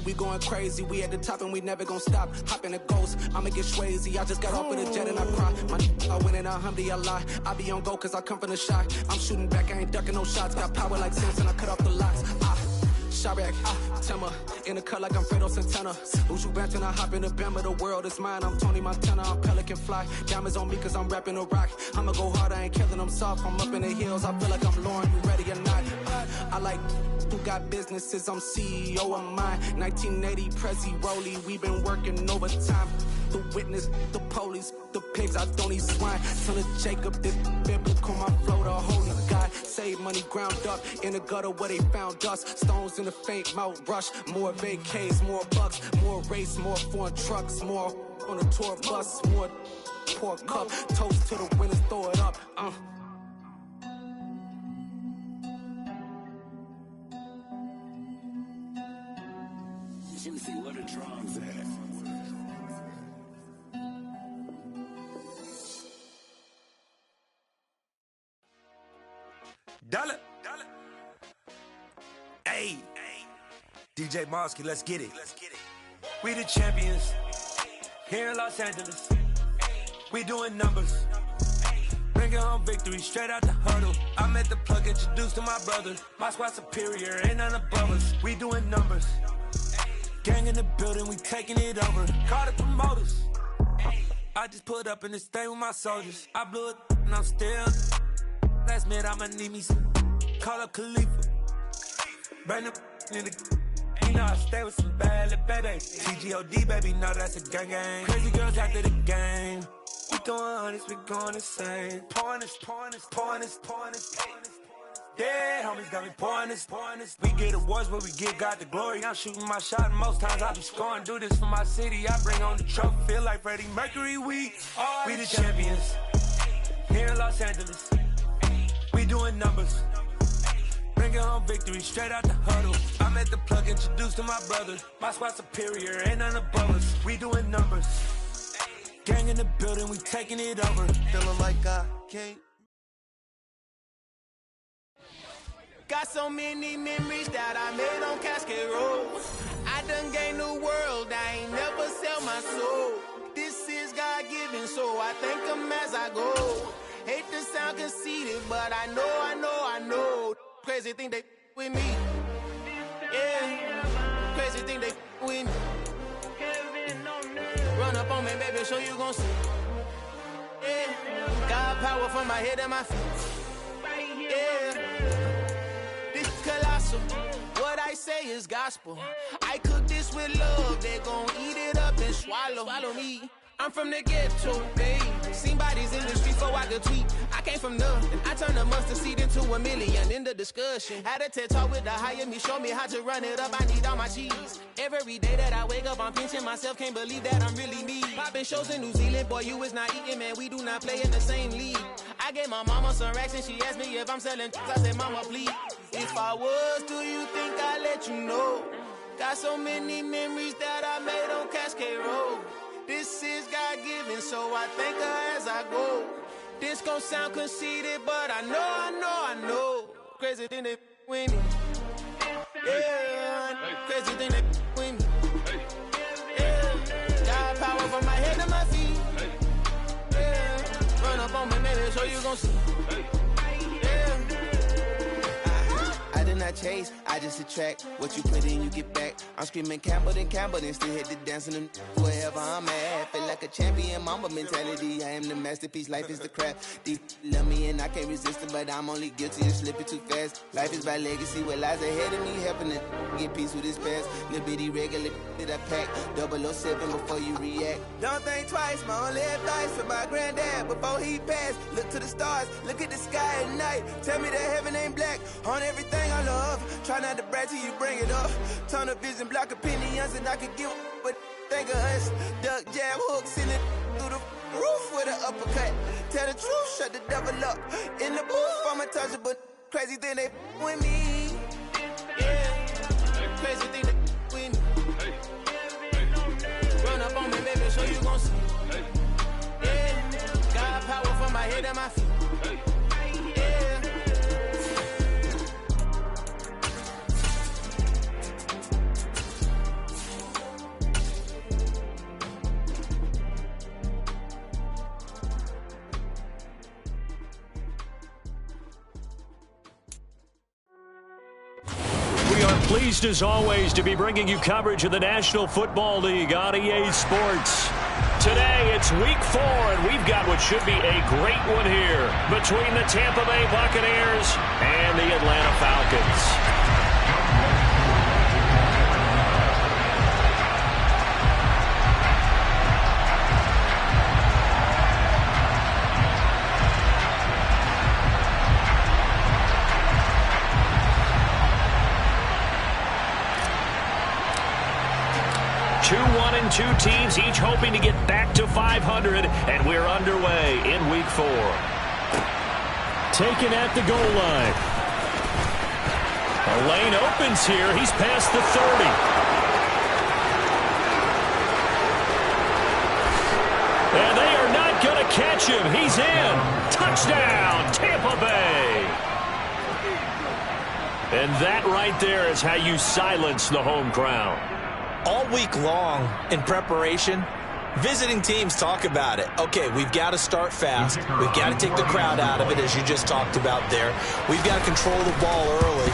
We going crazy, we at the top and we never gon' stop. Hop in a ghost, I'ma get swayzy. I just got off with a jet and I cry. I win in a Humvee, I lie. I be on go cause I come from the shot. I'm shooting back, I ain't ducking no shots. Got power like Samson, I cut off the locks. Chirac, Timmer, in the cut like I'm Fredo Santana. Who's you benching? I hop in the Bama, the world is mine. I'm Tony Montana, I'm Pelican Fly. Diamonds on me cause I'm rapping a rock. I'ma go hard, I ain't killing them soft. I'm up in the hills, I feel like I'm Lauren, you ready or not? I like who got businesses, I'm CEO of mine. 1980 Prezi Rolly, we been working overtime. The witness, the police, the pigs, I don't eat swine. Son of Jacob, this biblical, my flow, the holy God. Save money ground up in the gutter where they found us. Stones in the faint mouth rush. More vacays, more bucks, more race, more foreign trucks, more on a tour bus, more pour cup. Toast to the winners, throw it up. Let me see where the drums at. Dollar. Hey. DJ Mosky, let's get it. We the champions here in Los Angeles. We doing numbers. Bringing home victory straight out the huddle. I'm at the plug, introduced to my brother. My squad superior, ain't none above us. We doing numbers. Gang in the building, we taking it over. Call the promoters. I just put up in this thing with my soldiers. I blew it and I'm still. Last minute I'ma need me some. Call up Khalifa. Bring them in the. You know I stay with some bad little baby. TGOD baby, know that's a gang gang. Crazy girls after the game. We throwing hundreds, we going insane. Pouring this. Yeah, homies got me pouring this. We get awards, but we give God the glory. I'm shooting my shot, and most times I be scoring. Do this for my city, I bring on the trophy. Feel like Freddie Mercury, we the champions here in Los Angeles. We doing numbers. Bringing home victory straight out the huddle. I'm at the plug, introduced to my brother. My squad superior, ain't none above us. We doing numbers. Gang in the building, we taking it over. Feeling like I can't. Got so many memories that I made on Cascade Road. I done gained the world, I ain't never sell my soul. This is God-given, so I thank him as I go. Hate to sound conceited, but I know. Crazy thing they with me. Yeah, crazy thing they with me. Run up on me, baby, so you gon' see. Yeah, got power from my head and my feet. Yeah. Colossal. What I say is gospel. I cook this with love. They gon' eat it up and swallow me. I'm from the ghetto, babe. Seen bodies in the streets before I could tweet. I came from nothing. I turned a mustard seed into a million. In the discussion, had a TED talk with the higher me. Show me how to run it up. I need all my cheese. Every day that I wake up, I'm pinching myself. Can't believe that I'm really me. Popping shows in New Zealand, boy, you is not eating, man. We do not play in the same league. I gave my mama some racks and she asked me if I'm selling. I said, mama, please. If I was, do you think I'd let you know? Got so many memories that I made on Cascade Road. This is God-given, so I thank her as I go. This gon' sound conceited, but I know. Crazy thing they with me. Yeah, crazy thing they with me. Yeah, got power from my head to my feet. Yeah, run up on me, maybe, so you gon' see. I did not chase, I just attract. What you put in, you get back. I'm screaming Campbell, then still hit the dancing them wherever I'm at. Feel like a champion, mamba mentality. I am the masterpiece, life is the crap. Deep love me and I can't resist it, but I'm only guilty of slipping too fast. Life is by legacy, what lies ahead of me, helping to get peace with his past. Little bitty regular that I pack, 007 before you react. Don't think twice, my only advice for my granddad before he passed. Look to the stars, look at the sky at night. Tell me that heaven ain't black on everything I love. Try not to brag till you bring it up. Tunnel vision, block opinions, and I could give but think of us. Duck jab hooks in it through the roof with an uppercut. Tell the truth, shut the devil up. In the booth, I'm untouchable. Crazy thing they with me. Yeah, crazy thing they with me. Run up on me, baby, so you gon' see. my head and my feet. Pleased as always to be bringing you coverage of the National Football League on EA Sports. Today it's week 4 and we've got what should be a great one here between the Tampa Bay Buccaneers and the Atlanta Falcons. 2 teams, each hoping to get back to 500, and we're underway in week 4. Taken at the goal line. A lane opens here. He's past the 30. And they are not going to catch him. He's in. Touchdown, Tampa Bay. And that right there is how you silence the home crowd. All week long in preparation, visiting teams talk about it. Okay, we've got to start fast. We've got to take the crowd out of it, as you just talked about there. We've got to control the ball early.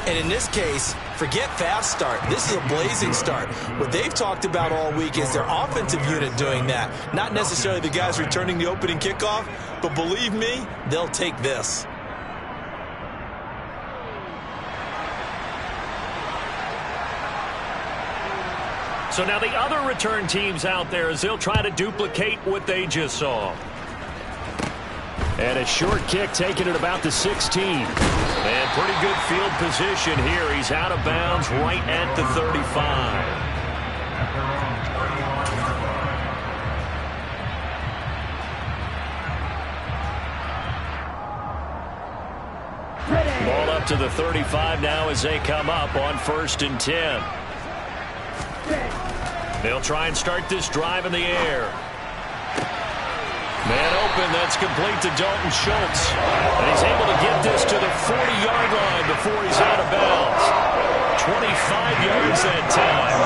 And in this case, forget fast start. This is a blazing start. What they've talked about all week is their offensive unit doing that. Not necessarily the guys returning the opening kickoff, but believe me, they'll take this. So now the other return teams out there as they'll try to duplicate what they just saw. And a short kick taken at about the 16. And pretty good field position here. He's out of bounds right at the 35. Ball up to the 35 now as they come up on 1st and 10. They'll try and start this drive in the air. Man open, that's complete to Dalton Schultz. And he's able to get this to the 40-yard line before he's out of bounds. 25 yards that time.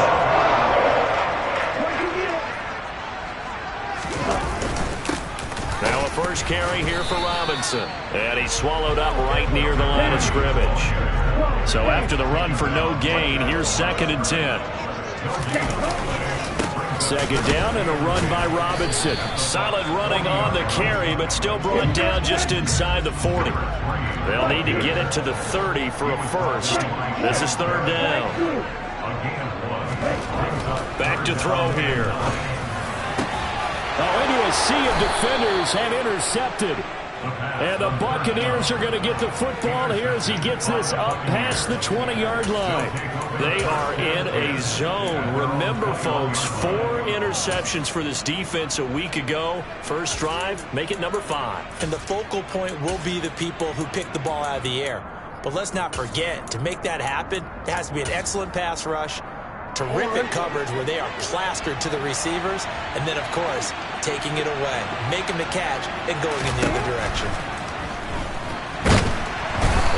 Now a first carry here for Robinson. And he's swallowed up right near the line of scrimmage. So after the run for no gain, here's 2nd and 10. 2nd down and a run by Robinson. Solid running on the carry, but still brought down just inside the 40. They'll need to get it to the 30 for a first. This is 3rd down. Back to throw here. Oh, into a sea of defenders and intercepted. And the Buccaneers are going to get the football here as he gets this up past the 20-yard line. They are in a zone. Remember, folks, 4 interceptions for this defense a week ago. First drive, make it number 5. And the focal point will be the people who pick the ball out of the air. But let's not forget, to make that happen, it has to be an excellent pass rush, terrific coverage where they are plastered to the receivers, and then, of course, taking it away, making the catch, and going in the other direction.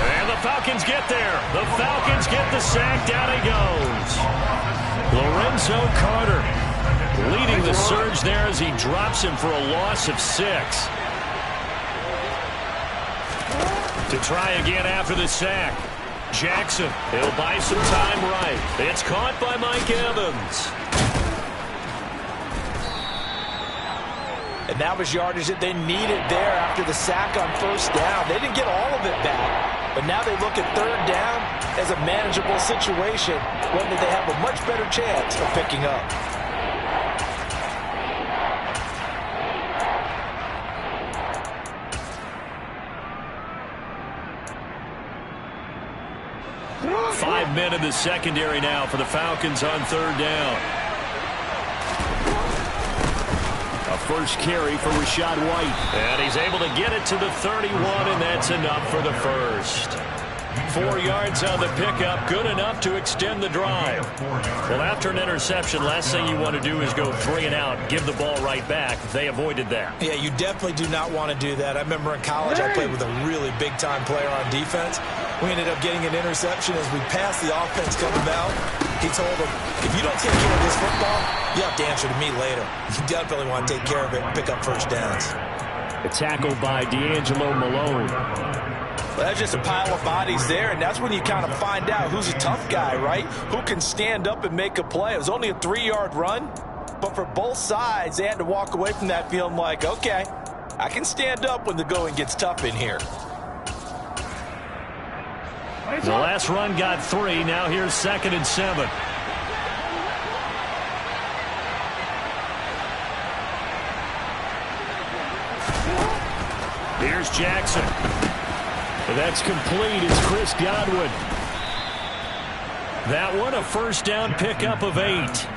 And the Falcons get there. The Falcons get the sack. Down he goes. Lorenzo Carter leading the surge there as he drops him for a loss of 6. To try again after the sack. Jackson, he'll buy some time right. It's caught by Mike Evans. And that was yardage that they needed there after the sack on 1st down. They didn't get all of it back, but now they look at 3rd down as a manageable situation, one that they have a much better chance of picking up. Five men in the secondary now for the Falcons on 3rd down. A first carry for Rachaad White. And he's able to get it to the 31, and that's enough for the first. 4 yards on the pickup, good enough to extend the drive. Well, after an interception, last thing you want to do is go 3 and out, give the ball right back. They avoided that. Yeah, you definitely do not want to do that. I remember in college I played with a really big-time player on defense. We ended up getting an interception as we passed the offense coming out. He told him, if you don't take care of this football, you have to answer to me later. You definitely want to take care of it and pick up first downs. A tackle by D'Angelo Malone. Well, that's just a pile of bodies there, and that's when you kind of find out who's a tough guy, right? Who can stand up and make a play. It was only a 3-yard run, but for both sides, they had to walk away from that feeling like, okay, I can stand up when the going gets tough in here. The last run got 3. Now here's 2nd and 7. Here's Jackson. That's complete. It's Chris Godwin. That one a first down pickup of 8.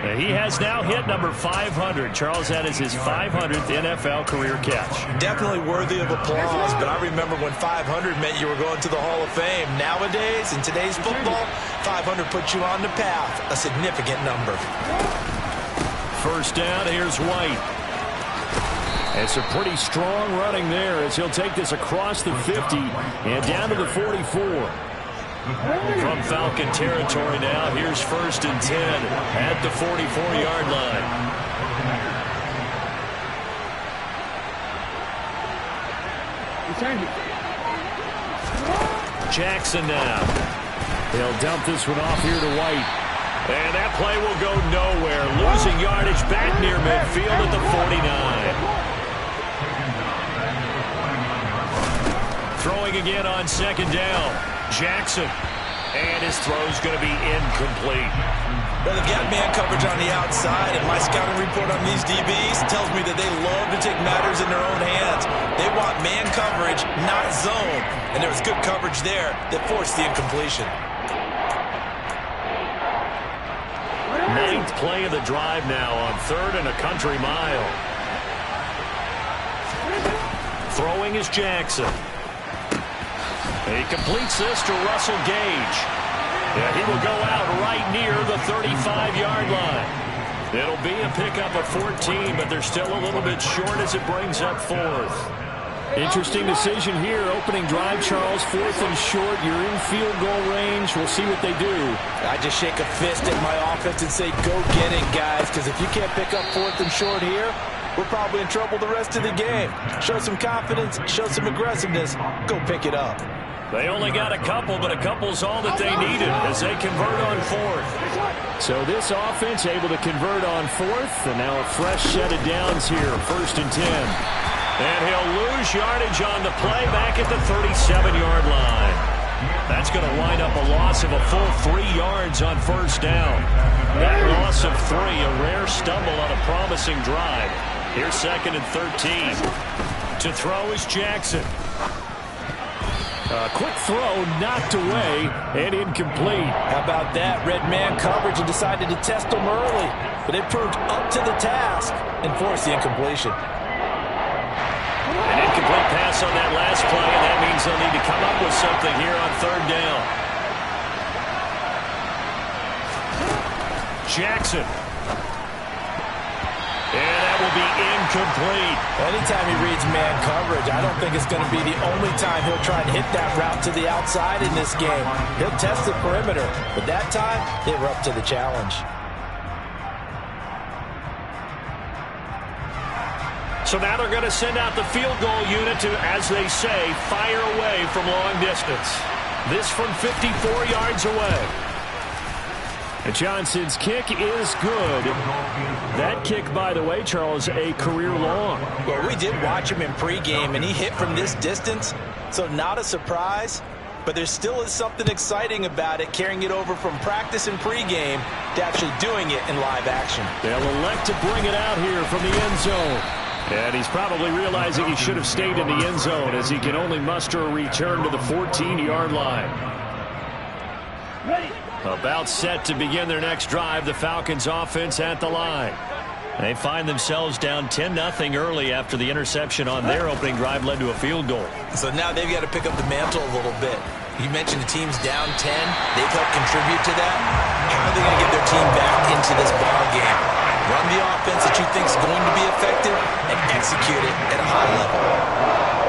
And he has now hit number 500. Charles, that is his 500th NFL career catch. Definitely worthy of applause, but I remember when 500 meant you were going to the Hall of Fame. Nowadays, in today's football, 500 puts you on the path, a significant number. First down, here's White. It's a pretty strong running there as he'll take this across the 50 and down to the 44. From Falcon territory now, here's 1st and 10 at the 44-yard line. Jackson now. He'll dump this one off here to White. And that play will go nowhere. Losing yardage back near midfield at the 49. Throwing again on 2nd down. Jackson. And his throw's going to be incomplete. Well, they've got man coverage on the outside, and my scouting report on these DBs tells me that they love to take matters in their own hands. They want man coverage, not zone. And there was good coverage there that forced the incompletion. 9th play of the drive now on 3rd and a country mile. Throwing is Jackson. He completes this to Russell Gage. Yeah, he will go out right near the 35-yard line. It'll be a pickup of 14, but they're still a little bit short as it brings up 4th. Interesting decision here. Opening drive, Charles. 4th and short. You're in field goal range. We'll see what they do. I just shake a fist at my offense and say, go get it, guys, because if you can't pick up 4th and short here, we're probably in trouble the rest of the game. Show some confidence, show some aggressiveness, go pick it up. They only got a couple, but a couple's all that they needed as they convert on 4th. So this offense able to convert on 4th, and now a fresh set of downs here, 1st and 10. And he'll lose yardage on the play back at the 37-yard line. That's going to wind up a loss of a full 3 yards on 1st down. That loss of 3, a rare stumble on a promising drive. Here's 2nd and 13. To throw is Jackson. A quick throw knocked away and incomplete. How about that? Red man coverage and decided to test them early. But they proved up to the task and forced the incompletion. An incomplete pass on that last play, and that means they'll need to come up with something here on 3rd down. Jackson. And that will be incomplete. Anytime he reads man coverage, I don't think it's going to be the only time he'll try to hit that route to the outside in this game. He'll test the perimeter, but that time, they were up to the challenge. So now they're going to send out the field goal unit to, as they say, fire away from long distance. This from 54 yards away. And Johnson's kick is good. That kick, by the way, Charles, a career long. Well, we did watch him in pregame, and he hit from this distance, so not a surprise. But there still is something exciting about it, carrying it over from practice and pregame to actually doing it in live action. They'll elect to bring it out here from the end zone. And he's probably realizing he should have stayed in the end zone as he can only muster a return to the 14-yard line. About set to begin their next drive, the Falcons offense at the line. They find themselves down 10-0 early after the interception on their opening drive led to a field goal. So now they've got to pick up the mantle a little bit. You mentioned the team's down 10. They've helped contribute to that. How are they going to get their team back into this ball game? Run the offense that you think is going to be effective and execute it at a high level.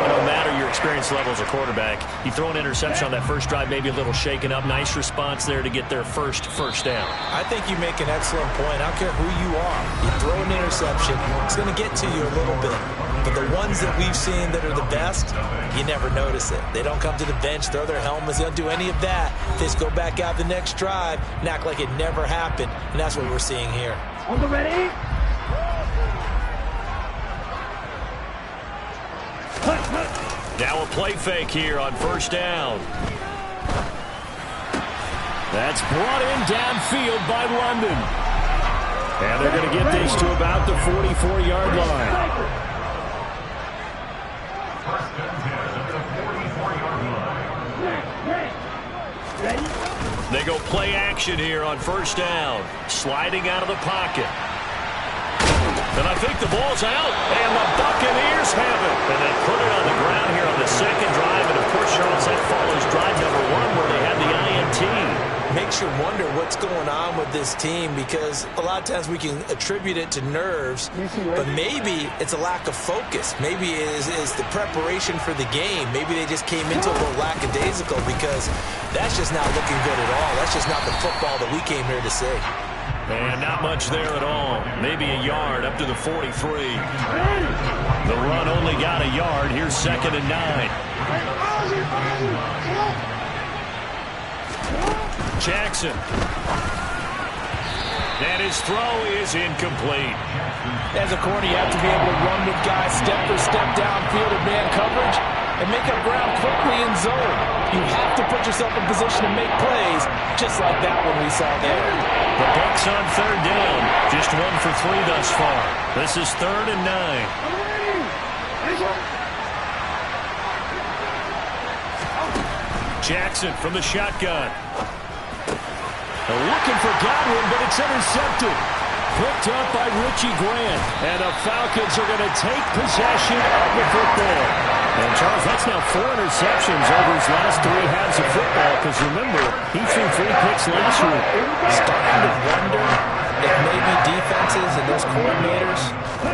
No matter your experience level as a quarterback, you throw an interception on that first drive, maybe a little shaken up. Nice response there to get their first down. I think you make an excellent point. I don't care who you are. You throw an interception, it's going to get to you a little bit. But the ones that we've seen that are the best, you never notice it. They don't come to the bench, throw their helmets. They don't do any of that. They just go back out the next drive and act like it never happened. And that's what we're seeing here. On the ready? Now a play fake here on first down. That's brought in downfield by London. And they're going to get this to about the 44-yard line. They go play action here on first down. Sliding out of the pocket. And I think the ball's out, and the Buccaneers have it. And they put it on the ground here on the second drive. And, of course, Charles, that follows drive number 1 where they had the INT. Makes you wonder what's going on with this team, because a lot of times we can attribute it to nerves, but maybe it's a lack of focus. Maybe it is the preparation for the game. Maybe they just came into a little lackadaisical, because that's just not looking good at all. That's just not the football that we came here to see. And not much there at all. Maybe a yard up to the 43. The run only got a yard. Here's 2nd and 9. Jackson. And his throw is incomplete. As a corner, you have to be able to run with guys step for step downfield in man coverage and make up ground quickly in zone. You have to put yourself in position to make plays, just like that one we saw there. The Bucs on third down. Just 1 for 3 thus far. This is 3rd and 9. Jackson from the shotgun. Looking for Godwin, but it's intercepted. Picked up by Richie Grant. And the Falcons are going to take possession of the football. And, Charles, that's now 4 interceptions over his last 3 halves of football, because, remember, he threw 3 picks last week. Starting to wonder if maybe defenses and those coordinators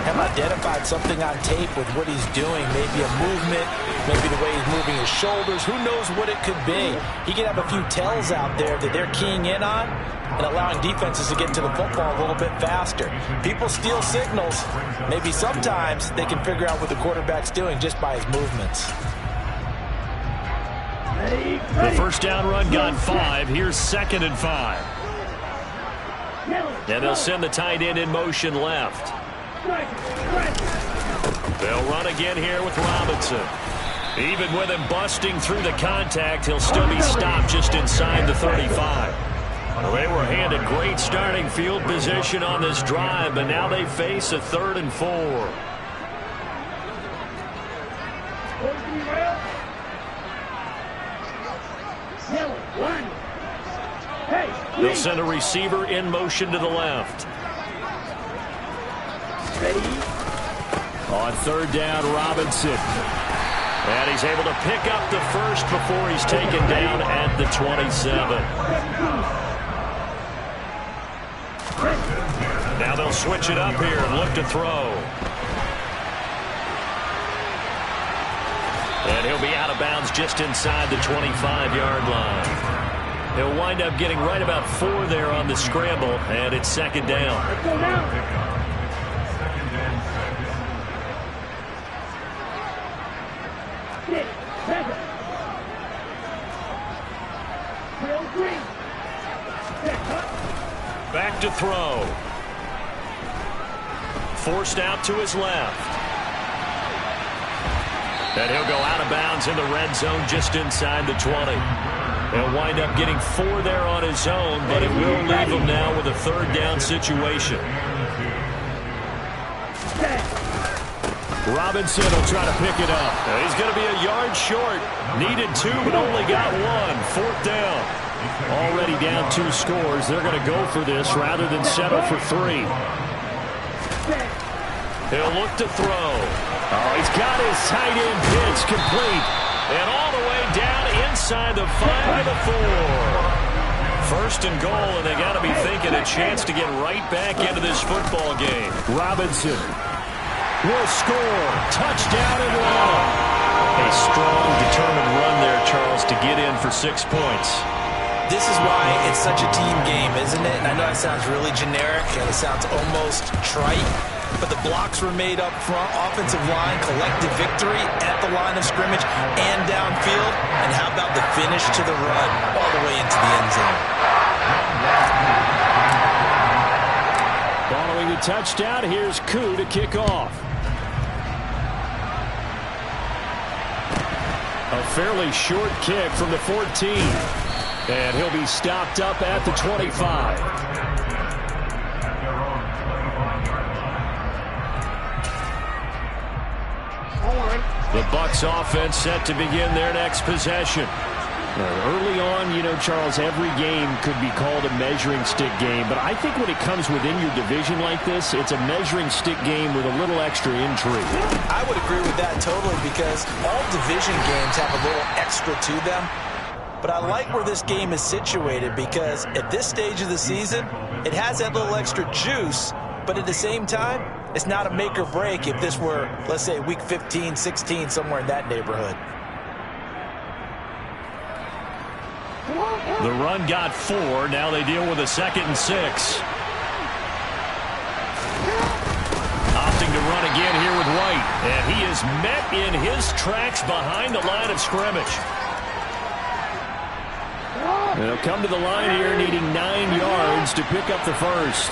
have identified something on tape with what he's doing. Maybe a movement, maybe the way he's moving his shoulders. Who knows what it could be? He could have a few tells out there that they're keying in on and allowing defenses to get to the football a little bit faster. People steal signals. Maybe sometimes they can figure out what the quarterback's doing just by his movements. The first down run got 5. Here's 2nd and 5. And they'll send the tight end in motion left. They'll run again here with Robinson. Even with him busting through the contact, he'll still be stopped just inside the 35. Well, they were handed great starting field position on this drive, but now they face a 3rd and 4. They'll send a receiver in motion to the left. On third down, Robinson. And he's able to pick up the first before he's taken down at the 27. Now they'll switch it up here and look to throw. And he'll be out of bounds just inside the 25-yard line. He'll wind up getting right about 4 there on the scramble, and it's 2nd down. Back to throw. Forced out to his left. And he'll go out of bounds in the red zone just inside the 20. He'll wind up getting 4 there on his own, but it will leave him now with a 3rd down situation. Robinson will try to pick it up. He's going to be a yard short. Needed 2, but only got 1. 4th down. Already down 2 scores. They're going to go for this rather than settle for 3. He'll look to throw. Oh, he's got his tight end pitch complete. And all the way down inside the 5 to the 4. First and goal, and they got to be thinking a chance to get right back into this football game. Robinson will score. Touchdown Atlanta. A strong, determined run there, Charles, to get in for 6 points. This is why it's such a team game, isn't it? And I know that sounds really generic, and it sounds almost trite, but the blocks were made up front, offensive line, collective victory at the line of scrimmage and downfield. And how about the finish to the run all the way into the end zone? Following the touchdown, here's Koo to kick off. A fairly short kick from the 14. And he'll be stopped up at the 25. The Bucs offense set to begin their next possession. Early on, you know, Charles, every game could be called a measuring stick game. But I think when it comes within your division like this, it's a measuring stick game with a little extra intrigue. I would agree with that totally, because all division games have a little extra to them. But I like where this game is situated, because at this stage of the season, it has that little extra juice, but at the same time, it's not a make or break if this were, let's say, week 15, 16, somewhere in that neighborhood. The run got 4. Now they deal with a 2nd and 6. Opting to run again here with White. And he is met in his tracks behind the line of scrimmage. They'll come to the line here needing 9 yards to pick up the first.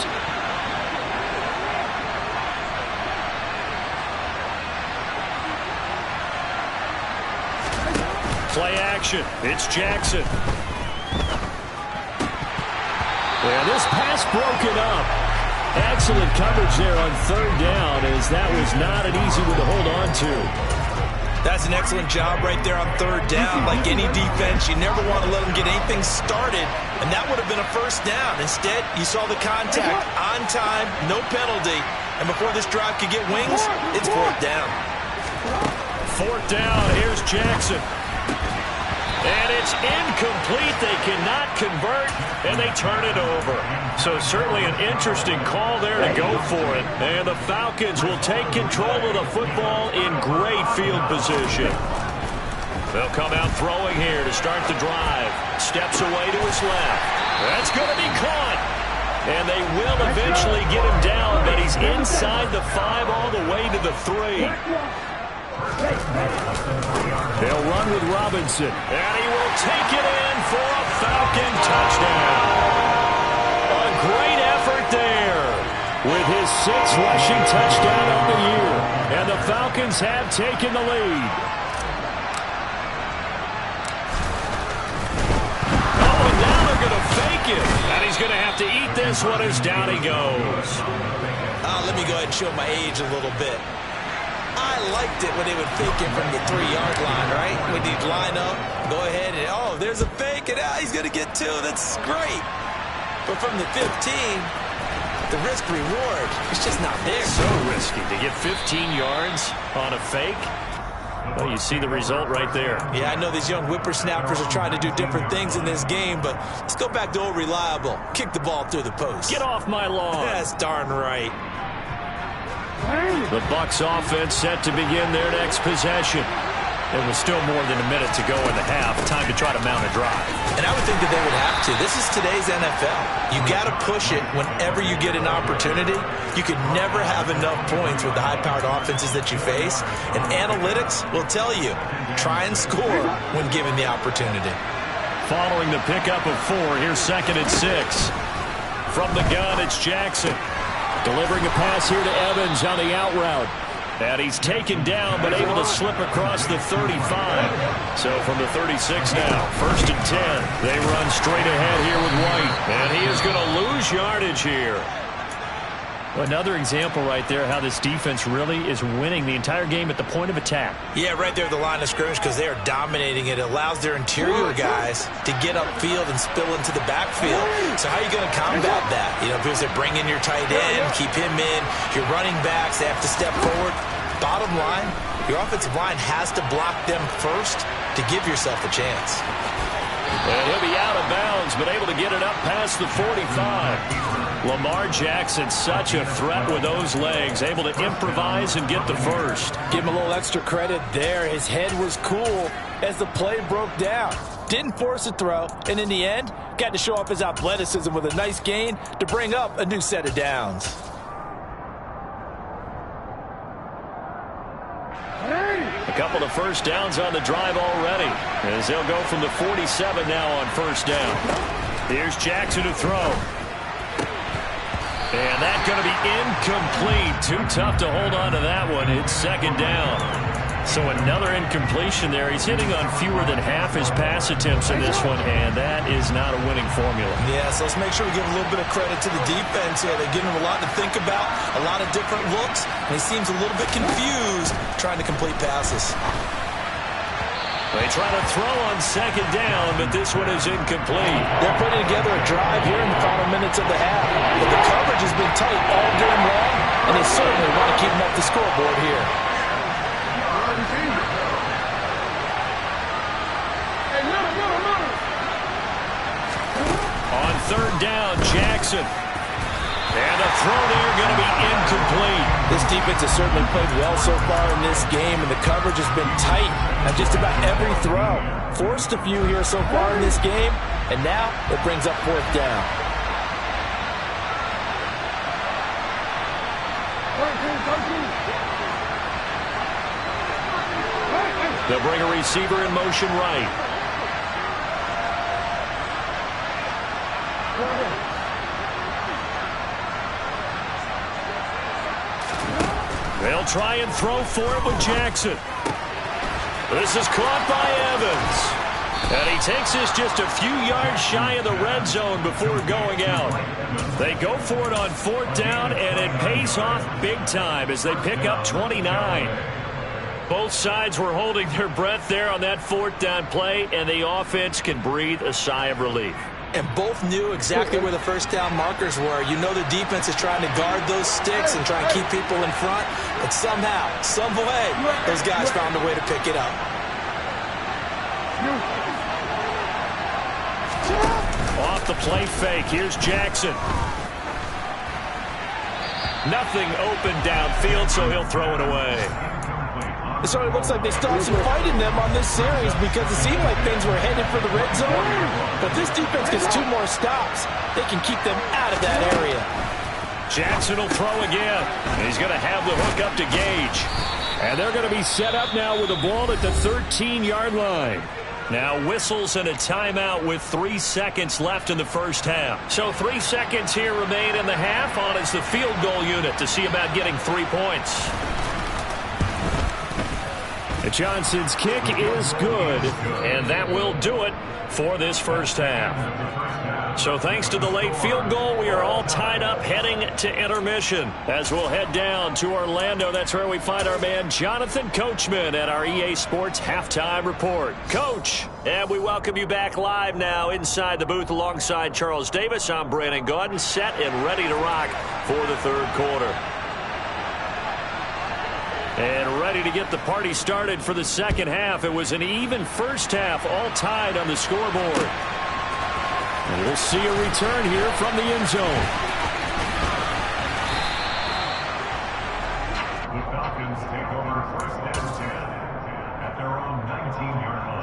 Play action. It's Jackson. And this pass broken up. Excellent coverage there on 3rd down, as that was not an easy one to hold on to. That's an excellent job right there on 3rd down. Like any defense, you never want to let them get anything started, and that would have been a first down. Instead, you saw the contact on time, no penalty, and before this drive could get wings, it's 4th down. 4th down, here's Jackson. And it's incomplete. They cannot convert, and they turn it over. So certainly an interesting call there to go for it. And the Falcons will take control of the football in great field position. They'll come out throwing here to start the drive. Steps away to his left. That's going to be caught. And they will eventually get him down, but he's inside the 5 all the way to the 3. They'll run with Robinson, and he will take it in for a Falcon touchdown. A great effort there with his 6th rushing touchdown of the year, and the Falcons have taken the lead. Oh, and now they're going to fake it, and he's going to have to eat this one as down he goes. Let me go ahead and show my age a little bit. I liked it when they would fake him from the 3-yard line, right? When he'd line up, go ahead, and oh, there's a fake, and he's going to get 2. That's great. But from the 15, the risk-reward is just not there. So risky to get 15 yards on a fake. Well, you see the result right there. Yeah, I know these young whippersnappers are trying to do different things in this game, but let's go back to old reliable. Kick the ball through the post. Get off my lawn. That's darn right. The Bucs offense set to begin their next possession. It was still more than a minute to go in the half. Time to try to mount a drive. And I would think that they would have to. This is today's NFL. You got to push it whenever you get an opportunity. You could never have enough points with the high-powered offenses that you face. And analytics will tell you, try and score when given the opportunity. Following the pickup of 4, here's 2nd and 6. From the gun, it's Jackson. Delivering a pass here to Evans on the out route. And he's taken down, but able to slip across the 35. So from the 36 now, 1st and 10. They run straight ahead here with White. And he is going to lose yardage here. Another example right there how this defense really is winning the entire game at the point of attack. Yeah, right there at the line of scrimmage, because they are dominating it. It allows their interior guys to get upfield and spill into the backfield. So how are you going to combat that? You know, because they bring in your tight end, keep him in. Your running backs, they have to step forward. Bottom line, your offensive line has to block them first to give yourself a chance. And he'll be out of bounds, but able to get it up past the 45. Lamar Jackson, such a threat with those legs, able to improvise and get the first. Give him a little extra credit there. His head was cool as the play broke down. Didn't force a throw, and in the end, got to show off his athleticism with a nice gain to bring up a new set of downs. A couple of first downs on the drive already, as they'll go from the 47 now on first down. Here's Jackson to throw. And that's going to be incomplete. Too tough to hold on to that one. It's second down. So another incompletion there. He's hitting on fewer than half his pass attempts in this one, and that is not a winning formula. Yeah, so let's make sure we give a little bit of credit to the defense here. They're giving him a lot to think about, a lot of different looks, and he seems a little bit confused trying to complete passes. They try to throw on second down, but this one is incomplete. They're putting together a drive here in the final minutes of the half. But the coverage has been tight all game long, and they certainly want to keep them up the scoreboard here. On third down, Jackson. And the throw there going to be incomplete. This defense has certainly played well so far in this game, and the coverage has been tight on just about every throw. Forced a few here so far in this game, and now it brings up fourth down. They'll bring a receiver in motion right. They'll try and throw for it with Jackson. This is caught by Evans. And he takes this just a few yards shy of the red zone before going out. They go for it on fourth down, and it pays off big time as they pick up 29. Both sides were holding their breath there on that fourth down play, and the offense can breathe a sigh of relief. And both knew exactly where the first down markers were. You know the defense is trying to guard those sticks and try and keep people in front. But somehow, some way, those guys found a way to pick it up. Off the play fake. Here's Jackson. Nothing open downfield, so he'll throw it away. So it looks like they still have some fight in them on this series because it seemed like things were headed for the red zone. But this defense gets 2 more stops. They can keep them out of that area. Jackson will throw again. He's going to have the hook up to Gage. And they're going to be set up now with the ball at the 13-yard line. Now whistles and a timeout with 3 seconds left in the first half. So 3 seconds here remain in the half on as the field goal unit to see about getting 3 points. Johnson's kick is good, and that will do it for this first half. So thanks to the late field goal, we are all tied up heading to intermission. As we'll head down to Orlando, that's where we find our man Jonathan Coachman at our EA Sports Halftime Report. Coach, and we welcome you back live now inside the booth alongside Charles Davis. I'm Brandon Gaudin, set and ready to rock for the third quarter. And ready to get the party started for the second half. It was an even first half, all tied on the scoreboard. And we'll see a return here from the end zone. The Falcons take over first and 10 at their own 19-yard line.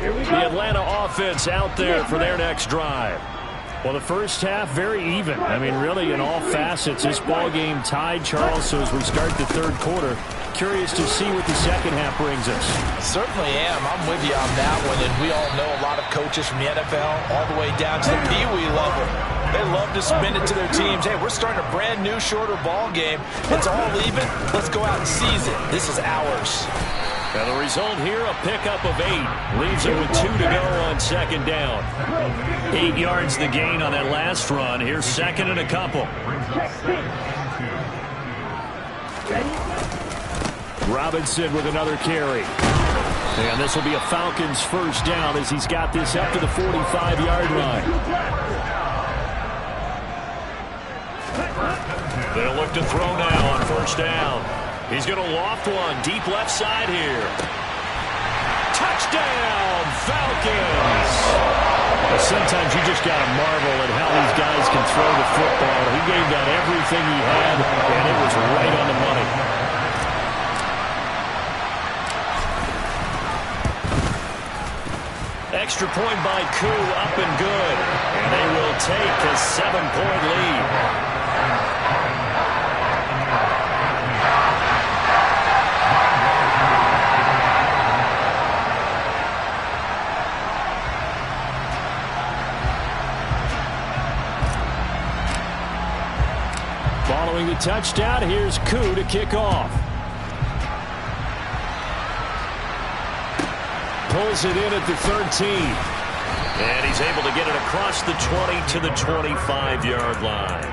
The Atlanta offense out there for their next drive. Well, the first half, very even. I mean, really, in all facets, this ball game tied, Charles. So as we start the third quarter, curious to see what the second half brings us. Certainly am. I'm with you on that one. And we all know a lot of coaches from the NFL all the way down to the Pee-wee level. They love to spin it to their teams. Hey, we're starting a brand new, shorter ball game. It's all even. Let's go out and seize it. This is ours. And the result here, a pickup of 8. Leaves it with 2 to go on second down. 8 yards the gain on that last run. Here's second and a couple. Robinson with another carry. And this will be a Falcons first down as he's got this up to the 45-yard line. They'll look to throw now on first down. He's going to loft one deep left side here. Touchdown, Falcons! Sometimes you just got to marvel at how these guys can throw the football. He gave that everything he had, and it was right on the money. Extra point by Koo, up and good. And they will take a 7-point lead. Following the touchdown, here's Koo to kick off. Pulls it in at the 13. And he's able to get it across the 20 to the 25-yard line.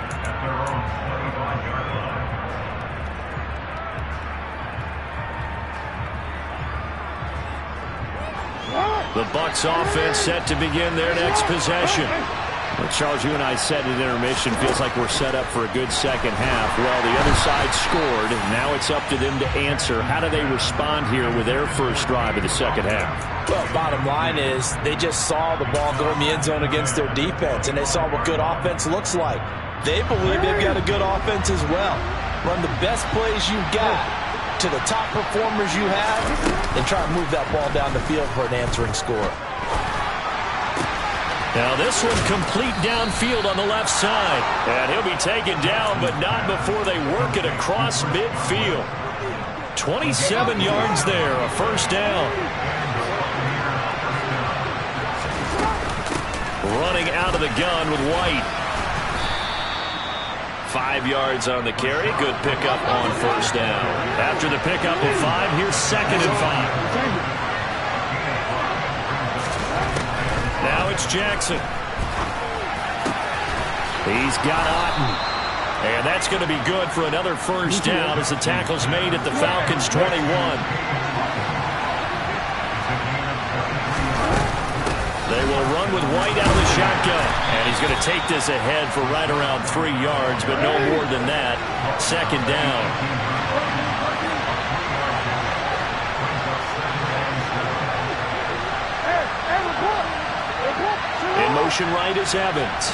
The Bucs offense set to begin their next possession. Well, Charles, you and I said at intermission, feels like we're set up for a good second half. Well, the other side scored. Now it's up to them to answer. How do they respond here with their first drive of the second half? Well, bottom line is they just saw the ball go in the end zone against their defense, and they saw what good offense looks like. They believe they've got a good offense as well. Run the best plays you've got to the top performers you have, and try to move that ball down the field for an answering score. Now this one complete downfield on the left side. And he'll be taken down, but not before they work it across midfield. 27 yards there, a first down. Running out of the gun with White. 5 yards on the carry. Good pickup on first down. After the pickup of 5, here's 2nd and 5. Now it's Jackson. He's got Otten. And that's going to be good for another first down as the tackle's made at the Falcons' 21. They will run with White out of the shotgun. And he's going to take this ahead for right around 3 yards, but no more than that. 2nd down. In motion right is Evans.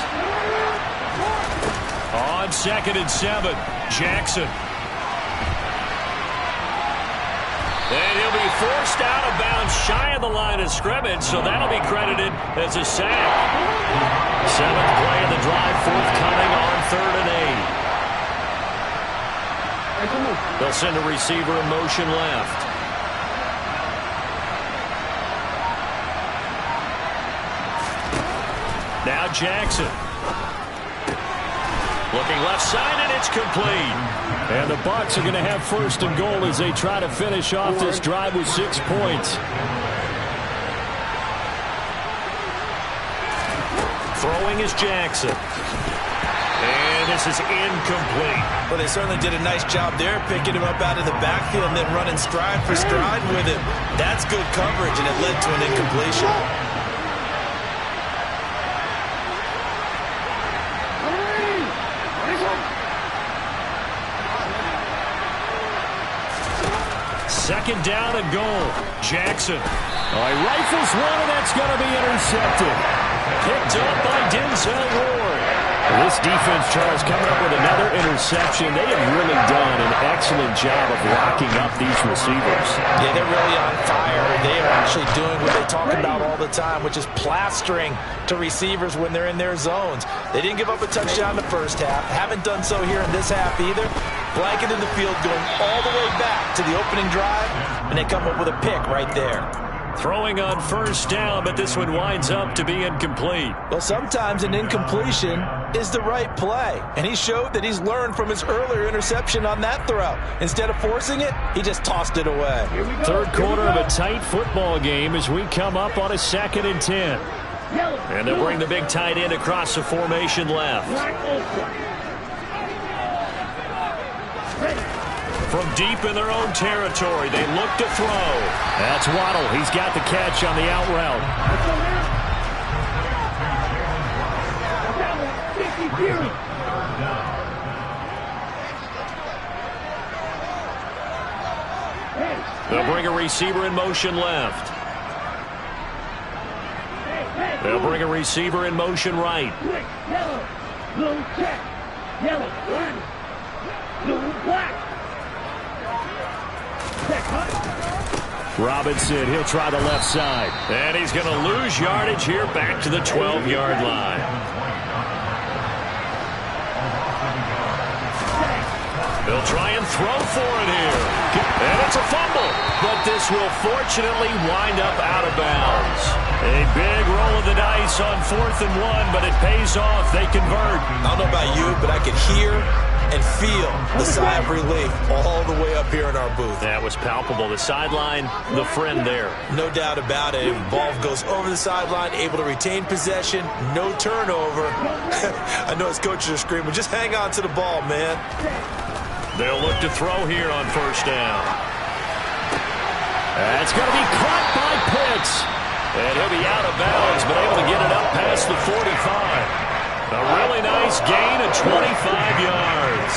On 2nd and 7, Jackson. And he'll be forced out of bounds shy of the line of scrimmage, so that'll be credited as a sack. 7th play of the drive forthcoming on 3rd and 8. They'll send a receiver in motion left. Now Jackson. Looking left side, and it's complete. And the Bucs are going to have 1st and goal as they try to finish off this drive with 6 points. Throwing is Jackson. And this is incomplete. Well, they certainly did a nice job there, picking him up out of the backfield and then running stride for stride with him. That's good coverage, and it led to an incompletion. Second down and goal. Jackson. He rifles one, and that's going to be intercepted. Picked up by Denzel Ward. This defense, Charles, coming up with another interception. They have really done an excellent job of locking up these receivers. Yeah, they're really on fire. They are actually doing what they talk about all the time, which is plastering to receivers when they're in their zones. They didn't give up a touchdown the first half. Haven't done so here in this half either. Blanket in the field going all the way back to the opening drive, and they come up with a pick right there. Throwing on first down, but this one winds up to be incomplete. Well, sometimes an incompletion is the right play, and he showed that he's learned from his earlier interception on that throw. Instead of forcing it, he just tossed it away. 3rd quarter of a tight football game as we come up on a 2nd and 10. And they'll bring the big tight end across the formation left. From deep in their own territory, they look to throw. That's Waddle. He's got the catch on the out route. They'll bring a receiver in motion left. They'll bring a receiver in motion right. Yellow, blue check, yellow, one, blue, black. Robinson, he'll try the left side. And he's going to lose yardage here back to the 12-yard line. They'll try and throw for it here. And it's a fumble. But this will fortunately wind up out of bounds. A big roll of the dice on 4th and 1, but it pays off. They convert. I don't know about you, but I could hear and feel the sigh of relief all the way up here in our booth. That was palpable. The sideline, the friend there. No doubt about it. Ball goes over the sideline, able to retain possession, no turnover. I know his coaches are screaming, just hang on to the ball, man. They'll look to throw here on 1st down. That's going to be caught by Pitts. And he'll be out of bounds, but able to get it up past the 45. A really nice gain of 25 yards.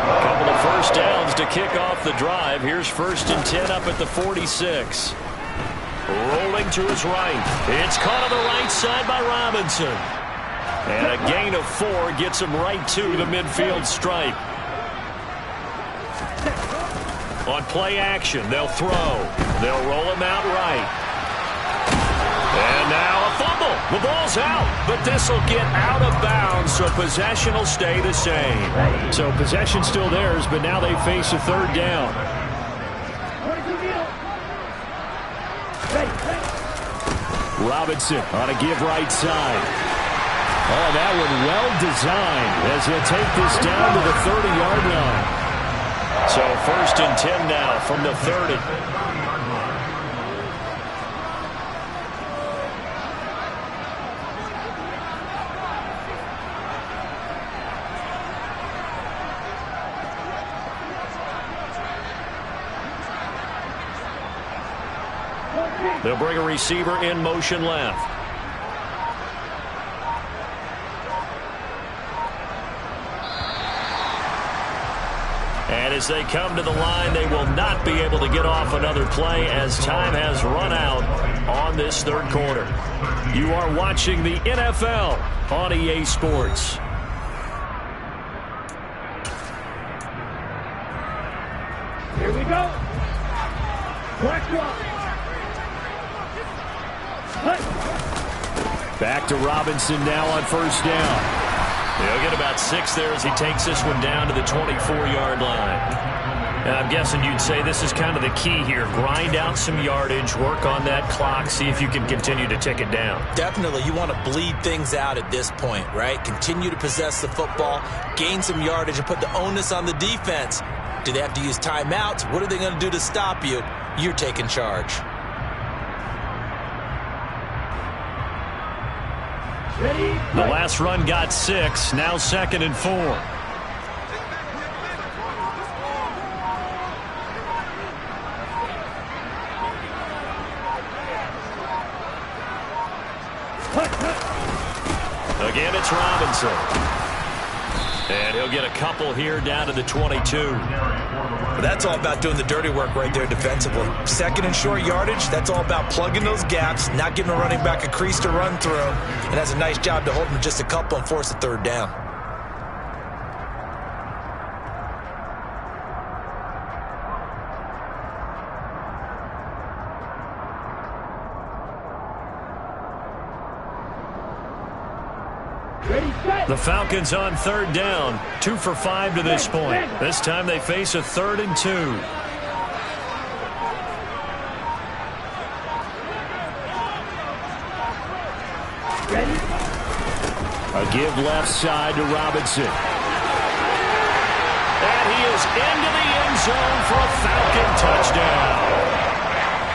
A couple of first downs to kick off the drive. Here's 1st and 10 up at the 46. Rolling to his right. It's caught on the right side by Robinson. And a gain of 4 gets him right to the midfield stripe. On play action, they'll throw. They'll roll him out right. And now a fumble. The ball's out, but this will get out of bounds, so possession will stay the same. So possession still theirs, but now they face a 3rd down. Robinson on a give right side. Oh, that one well designed as he'll take this down to the 30-yard line. So 1st and 10 now from the 30. They'll bring a receiver in motion left. And as they come to the line, they will not be able to get off another play as time has run out on this 3rd quarter. You are watching the NFL on EA Sports. Here we go. Black rock. Back to Robinson now on 1st down. He'll get about 6 there as he takes this one down to the 24-yard line. And I'm guessing you'd say this is kind of the key here. Grind out some yardage, work on that clock, see if you can continue to tick it down. Definitely. You want to bleed things out at this point, right? Continue to possess the football, gain some yardage, and put the onus on the defense. Do they have to use timeouts? What are they going to do to stop you? You're taking charge. The last run got 6, now 2nd and 4. Again, it's Robinson. And he'll get a couple here down to the 22. But that's all about doing the dirty work right there defensively. 2nd and short yardage, that's all about plugging those gaps, not giving a running back a crease to run through, and has a nice job to hold him just a couple and force a 3rd down. The Falcons on 3rd down, 2 for 5 to this point. This time they face a 3rd and 2. A give left side to Robinson. And he is into the end zone for a Falcon touchdown.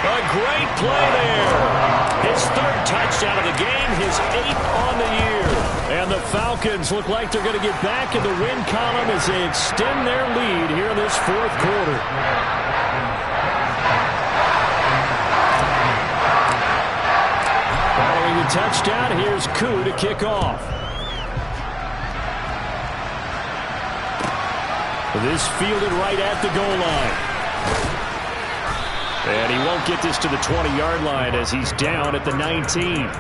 A great play there. His 3rd touchdown of the game, his 8th on the year. And the Falcons look like they're going to get back in the win column as they extend their lead here in this fourth quarter. Following the touchdown, here's Koo to kick off. This fielded right at the goal line. And he won't get this to the 20-yard line as he's down at the 19.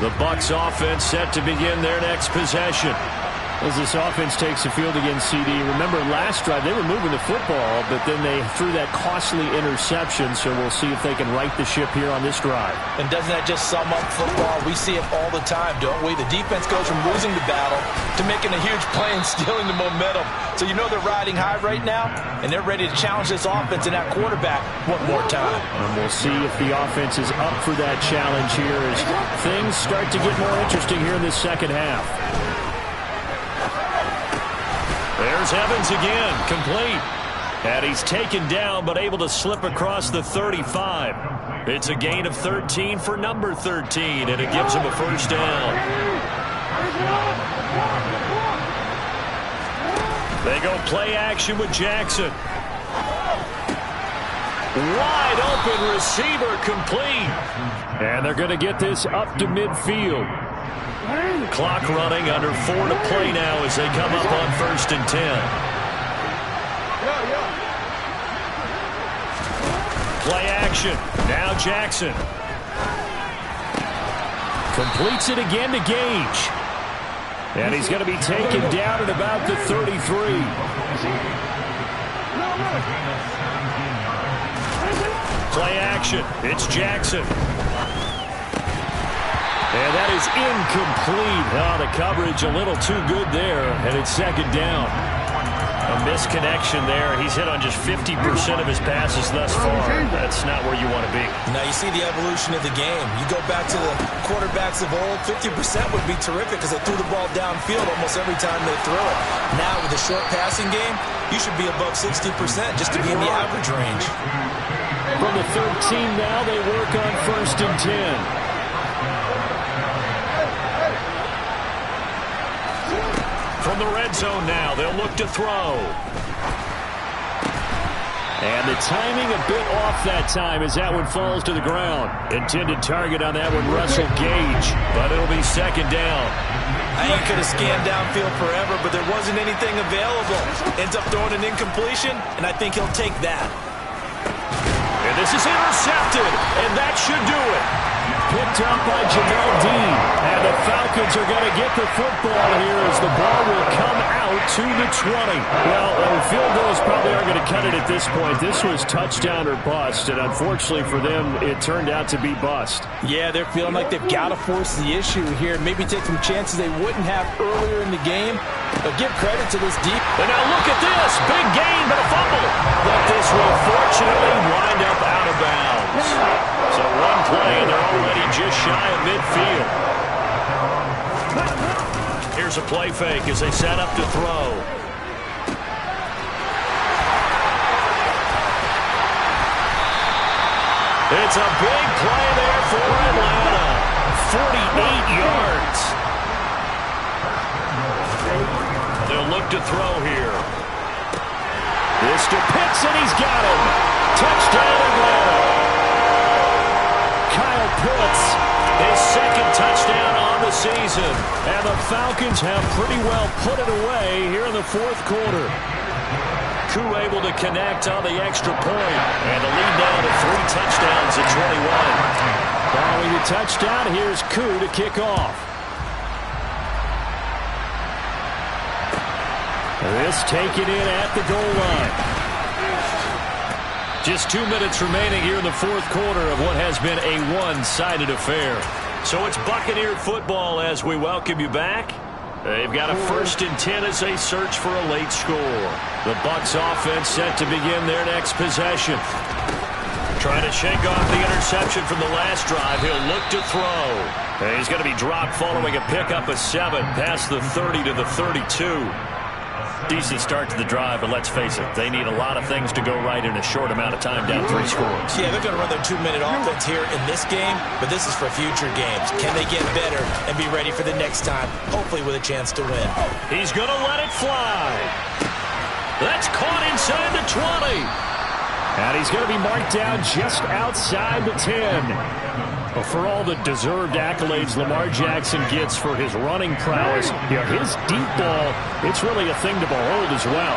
The Bucs offense set to begin their next possession. As this offense takes the field against CD, remember last drive they were moving the football, but then they threw that costly interception, so we'll see if they can right the ship here on this drive. And doesn't that just sum up football? We see it all the time, don't we? The defense goes from losing the battle to making a huge play and stealing the momentum. So you know they're riding high right now, and they're ready to challenge this offense and that quarterback one more time. And we'll see if the offense is up for that challenge here as things start to get more interesting here in this second half. There's Evans again, complete. And he's taken down, but able to slip across the 35. It's a gain of 13 for number 13, and it gives him a first down. They go play action with Jackson. Wide open receiver, complete. And they're going to get this up to midfield. Clock running, under 4 to play now as they come up on 1st and 10. Play action. Now Jackson. Completes it again to Gage. And he's going to be taken down at about the 33. Play action. It's Jackson. And that is incomplete. Oh, the coverage a little too good there, and it's second down. A misconnection there. He's hit on just 50% of his passes thus far. That's not where you want to be. Now you see the evolution of the game. You go back to the quarterbacks of old, 50% would be terrific because they threw the ball downfield almost every time they throw it. Now with a short passing game, you should be above 60% just to be in the average range. From the 13 now, they work on 1st and 10. From the red zone now, they'll look to throw. And the timing a bit off that time as that one falls to the ground. Intended target on that one, Russell Gage, but it'll be second down. I could have scanned downfield forever, but there wasn't anything available. Ends up throwing an incompletion, and I think he'll take that. And this is intercepted, and that should do it. Picked up by Jamel Dean. And the Falcons are going to get the football here as the ball will come out to the 20. Well, the field goals probably aren't going to cut it at this point. This was touchdown or bust, and unfortunately for them, it turned out to be bust. Yeah, they're feeling like they've got to force the issue here. Maybe take some chances they wouldn't have earlier in the game. But give credit to this deep. And now look at this. Big gain, but a fumble. But this will fortunately wind up out of bounds. So one play, and they're already just shy of midfield. Here's a play fake as they set up to throw. It's a big play there for Atlanta. 48 yards. They'll look to throw here. This to Pitts, and he's got him. Touchdown, Atlanta. Kyle Pitts, his second touchdown on the season. And the Falcons have pretty well put it away here in the fourth quarter. Koo able to connect on the extra point. And the lead now to 3 touchdowns at 21. Following the touchdown, here's Koo to kick off. This taken in at the goal line. Just 2 minutes remaining here in the fourth quarter of what has been a one-sided affair. So it's Buccaneer football as we welcome you back. They've got a 1st and 10 as they search for a late score. The Bucs offense set to begin their next possession. Trying to shake off the interception from the last drive. He'll look to throw. And he's going to be dropped following a pickup of 7 past the 30 to the 32. Decent start to the drive, but let's face it, they need a lot of things to go right in a short amount of time down 3 scores. Yeah, they're going to run their 2-minute offense here in this game, but this is for future games. Can they get better and be ready for the next time, hopefully with a chance to win? He's going to let it fly. That's caught inside the 20. And he's going to be marked down just outside the 10. But for all the deserved accolades Lamar Jackson gets for his running prowess, his deep ball, it's really a thing to behold as well.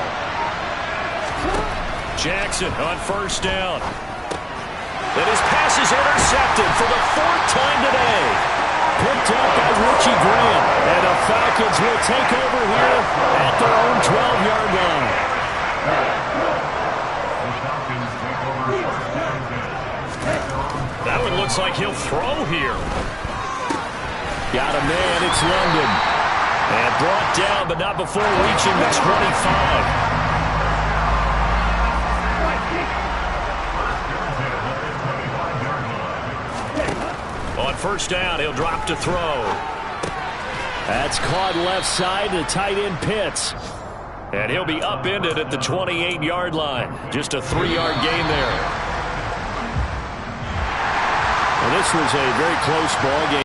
Jackson on first down. And his pass is intercepted for the 4th time today. Picked up by Richie Graham. And the Falcons will take over here at their own 12-yard line. That one looks like he'll throw here. Got a man, it's London. And brought down, but not before reaching the 25. On first down, he'll drop to throw. That's caught left side to tight end Pitts. And he'll be upended at the 28-yard line. Just a 3-yard gain there. Well, this was a very close ball game.